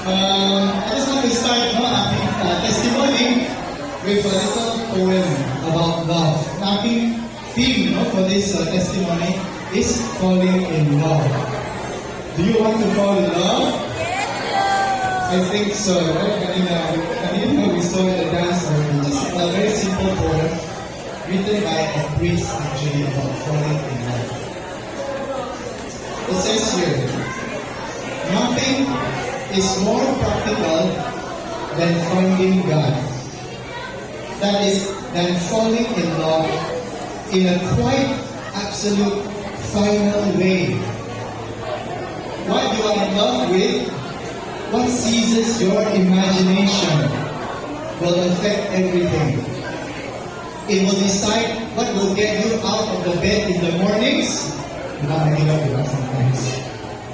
I just want to start aking testimony with a little poem about love. Aking theme for this testimony is falling in love. Do you want to fall in love? I think so. Kanina we saw the dance just a very simple poem written by a priest actually about falling in love. It says here, nothing is more practical than finding God. That is, than falling in love in a quite absolute final way. What you are in love with, what seizes your imagination, will affect everything. It will decide what will get you out of the bed in the mornings. Sometimes.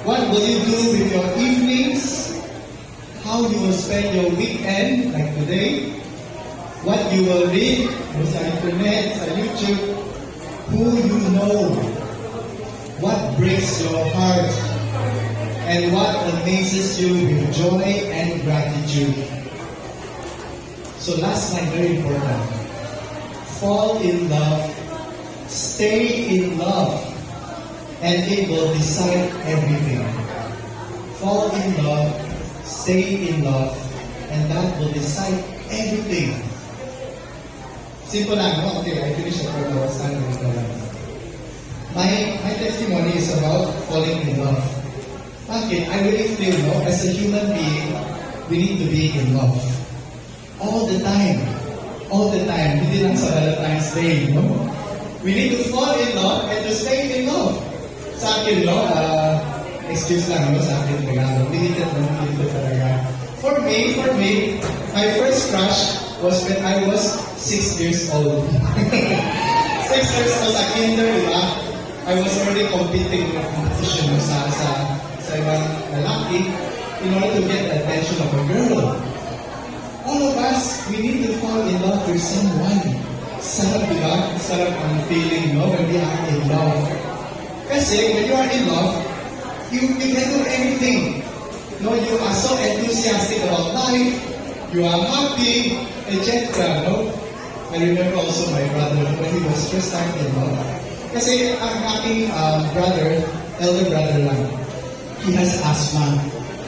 What will you do with your evenings? How you will spend your weekend, like today? What you will read sa internet, sa YouTube? Who you know? What breaks your heart? And what amazes you with joy and gratitude? So last night, very important. Fall in love, stay in love, and it will decide everything. Fall in love, stay in love, and that will decide everything. Simple lang, no? Okay, I finish the part I was standing with. My testimony is about falling in love. Okay, I really feel, as a human being, we need to be in love. All the time. All the time. Hindi lang sa Valentine's Day, We need to fall in love and to stay in love. Sa akin, excuse lang, sa akin, Tagalog. Limited talaga. For me, my first crush was when I was 6 years old. 6 years old sa kinder, diba? I was already competing in a competition sa ibang lalaki in order to get the attention of a girl. All of us, we need to fall in love with someone. Sarap, diba? Sarap ang feeling, when we are in love. Kasi when you are in love, you can do anything. You are so enthusiastic about life, you are happy, etc. I remember also my brother when he was first time in love. Kasi ang aking brother, elder brother lang, he has asthma.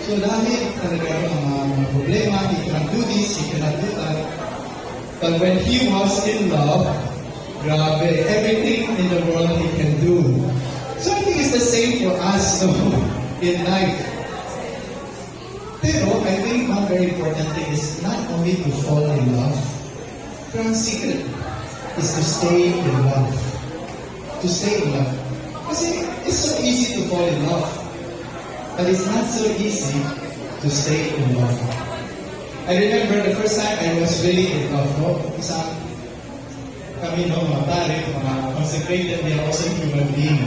So dami talaga ang mga problema, he cannot do this, he cannot do that. But when he was in love, grabe, everything in the world he can do. So I think it's the same for us in life. Pero I think one very important thing is not only to fall in love, but ang secret is to stay in love. To stay in love. Kasi it's so easy to fall in love, but it's not so easy to stay in love. I remember the first time I was really in love, Isa kami, mga pare, mga consecrated, they are also human being.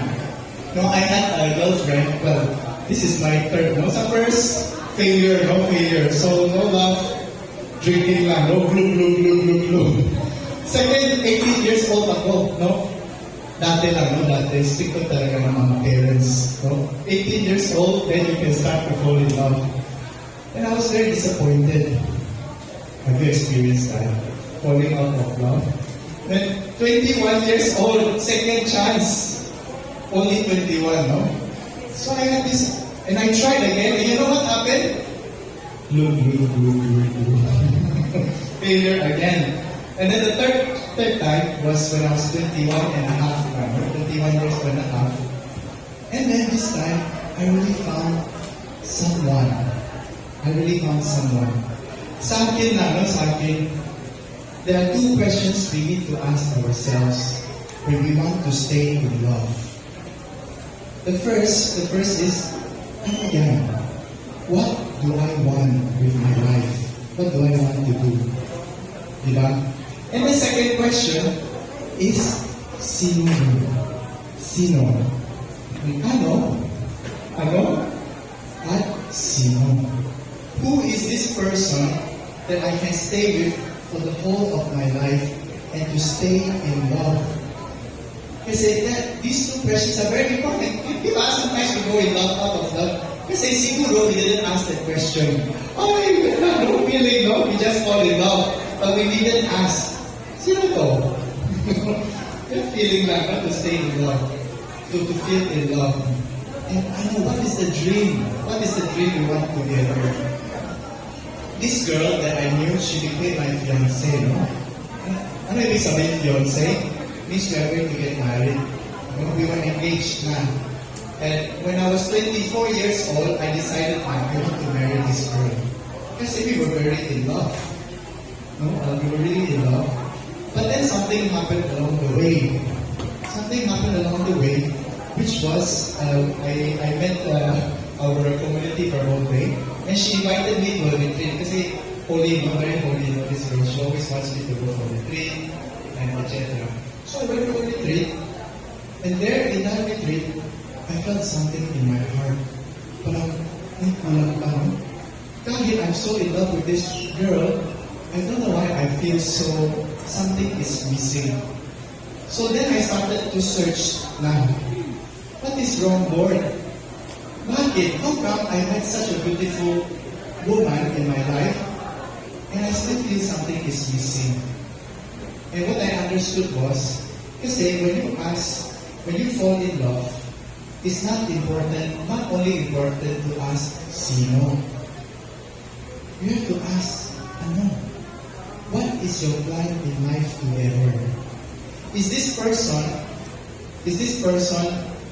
I had a girlfriend, well, this is my third, Sa first, failure. So, no love, drinking lang, glue. Second, 18 years old ako, Dati lang, dati, stick ko talaga ng mga parents, 18 years old, then you can start to fall in love. And I was very disappointed. Have you experienced that? Falling out of love? Then, 21 years old, second chance. Only 21, So I had this, and I tried again, and you know what happened? Glue. Failure again. And then the third time was when I was 21 and a half, 21 years and a half. And then this time, I really found someone. Sa akin, there are two questions we need to ask ourselves when we want to stay in love. The first is, what do I want with my life? What do I want to do? Diba? And the second question is, sino? Ano? At sino? Who is this person that I can stay with for the whole of my life and to stay in love? Kasi these two questions are very important. Sometimes we go in love out of love. Kasi siguro we didn't ask that question. Oh, no feeling, no? We just fall in love. But we didn't ask, sino to? Yung feeling lang, not to stay in love. To feel in love. And I know, what is the dream? What is the dream we want together? This girl that I knew, she became my fiancé, no? Ano ibig sabihin fiancé? Means we are going to get married. We were engaged na. And when I was 24 years old, I decided I want to marry this girl. Kasi we were very in love. No? We were really in love. But then something happened along the way. Something happened along the way, which was, I met our community for whole day. And she invited me to a retreat. Kasi holy, very holy, this girl. She always wants me to go for retreat, and etc. So I went for a retreat. And there, in that retreat, I felt something in my heart. Parang, kahit I'm so in love with this girl, I don't know why I feel so, something is missing. So then I started to search na, what is wrong, Lord? Bakit? How come I met such a beautiful woman in my life, and I still feel something is missing? And what I understood was, kasi when you fall in love, it's not only important to ask sino. You have to ask, what is your plan in life together? Is this person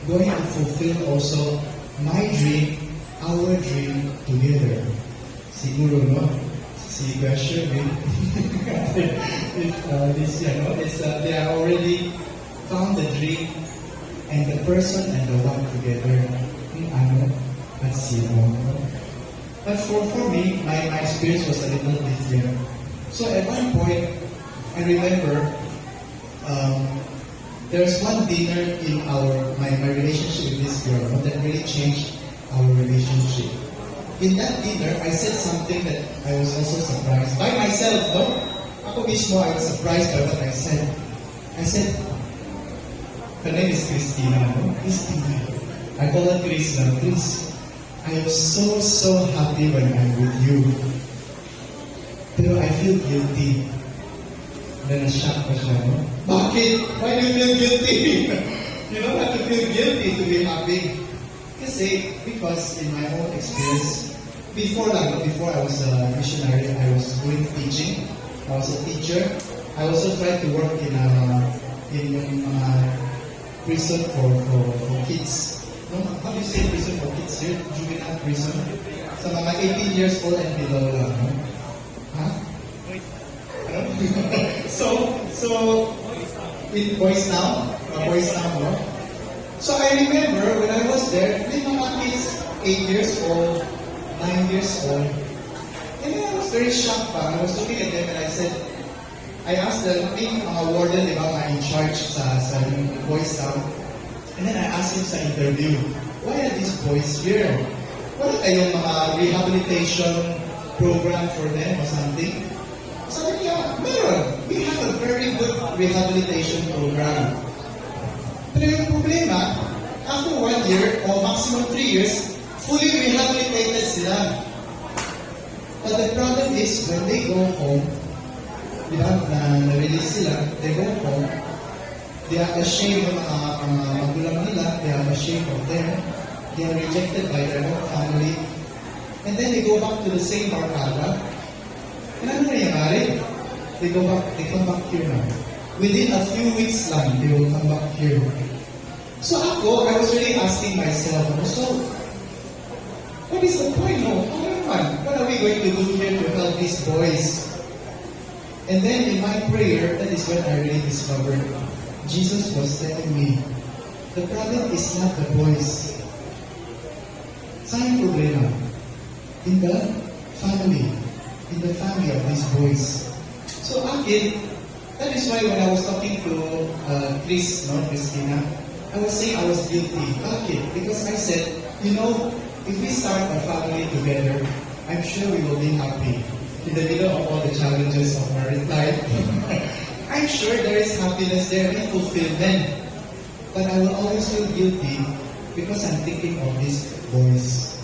going to fulfill also my dream, our dream together? Siguro, no? Si question, they are already found the dream and the person and the one together. At sino. But for me, my experience was a little different. So at one point, I remember there's one dinner in my relationship with this girl that really changed our relationship. In that dinner, I said something that I was also surprised by myself. No, ako mismo, I was surprised by what I said. I said, her name is Christina. No? Christina. I call her Chris now. Chris, I am so happy when I'm with you. Pero I feel guilty. Then na-shock pa siya, no? Bakit? Why do you feel guilty? You don't have to feel guilty to be happy. Because in my own experience, before I was a missionary, I was doing teaching. I was a teacher. I also tried to work in prison for kids. No? How do you say prison for kids here? Juvenile prison. Sa mga 18 years old and below lang. No? Huh? so in Boys Now, no? So I remember when I was there, may mga kids 8 years old, 9 years old, and then I was very shocked pa. I was looking at them and I asked them, yung warden, di ba, in charge sa Boys Town. And then I asked him sa interview, why are these boys here? Wala kayong mga rehabilitation program for them or something? Sabi niya, meron. We have a very good rehabilitation program. Pero yung problema, after 1 year or maximum 3 years, fully rehabilitated sila. But the problem is, when they go home, di ba, na-release sila, they go home, they are ashamed of mga magulang nila, they are ashamed of them, they are rejected by their own family, and then they go back to the same barkada. And ano nangyayari? They come back here now. Within a few weeks lang, they will come back here. So I was really asking myself, so, what is the point? No, what are we going to do here to help these boys? And then in my prayer, that is when I really discovered Jesus was telling me, the problem is not the boys. Saan yung problema? In the family of these boys. So akin, that is why when I was talking to Christina, I was saying I was guilty. Bakit? Because I said, if we start a family together, I'm sure we will be happy. In the middle of all the challenges of married life, I'm sure there is happiness there and fulfillment. But I will always feel guilty because I'm thinking of these boys.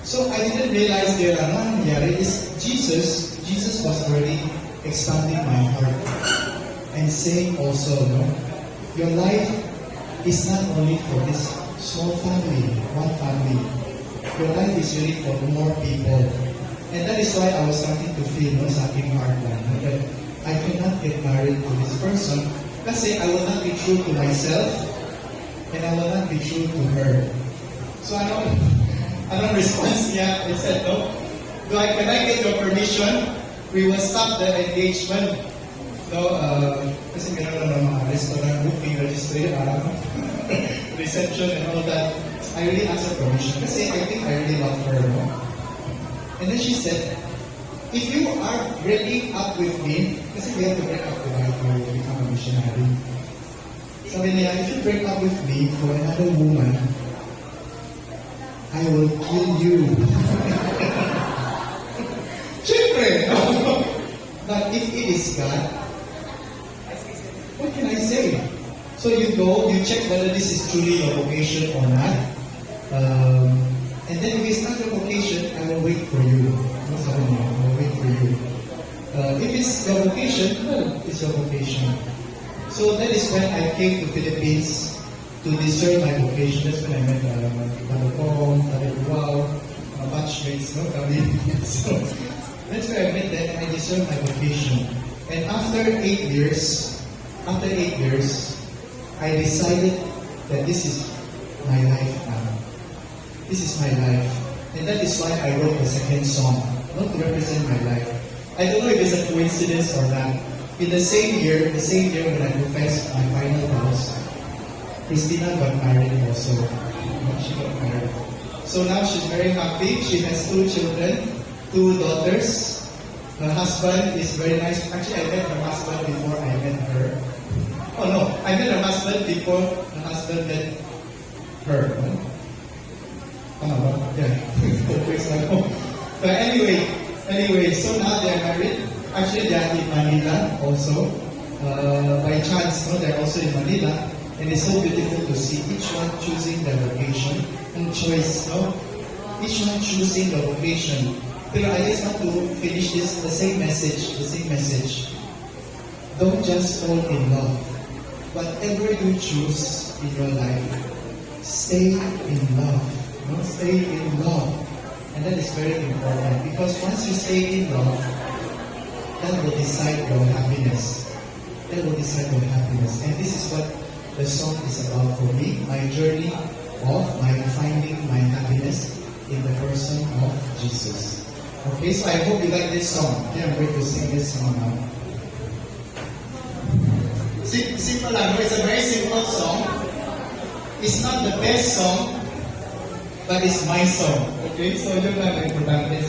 So I didn't realize there ano nangyari is Jesus was already expanding my heart and saying also, no, your life is not only for this small family, one family. Your life is really for more people. And that is why I was starting to feel no, sa aking heart that I cannot get married to this person kasi I will not be true to myself and I will not be true to her. So anong response niya? I said, no, can I get your permission? We will stop the engagement. No, kasi meron na mga restaurant booking, reception and all that. I really asked her permission kasi I think I really love her. No? And then she said, if you are breaking up with me, kasi we have to break up to become a missionary. Sabi niya, if you break up with me for another woman, I will kill you. Siyempre, no? But if it is God, what can I say? So you go, you check whether this is truly your vocation or not. And then if it's not your vocation, I will wait for you. I will wait for you. If it's your vocation, well, it's your vocation. So that is when I came to Philippines to discern my vocation. That's when I met Balapong, Wow, batchmates, no? So that's where I met that I discerned my vocation. And after 8 years, I decided that this is my life now. This is my life. And that is why I wrote the second song, not to represent my life. I don't know if it's a coincidence or not. In the same year when I professed my final vows, Christina got married also. She got married. So now she's very happy. She has 2 children, 2 daughters. Her husband is very nice. Actually, I met her husband before I met her. Oh no, I met her husband before her husband met her. Yeah. But anyway, so now they are married. Actually, they are in Manila also. By chance, no, they're also in Manila. And it's so beautiful to see each one choosing their vocation and choice, no? Each one choosing the vocation. But I just want to finish this, the same message. Don't just fall in love. Whatever you choose in your life, stay in love. No? Stay in love. And that is very important because once you stay in love, that will decide your happiness. That will decide your happiness. And this is what the song is about for me, my journey of my finding my happiness in the person of Jesus. Okay, so I hope you like this song. Okay, I'm going to sing this song now. Simple lang, it's a very simple song. It's not the best song, but it's my song. Okay, so yun lang ang importante.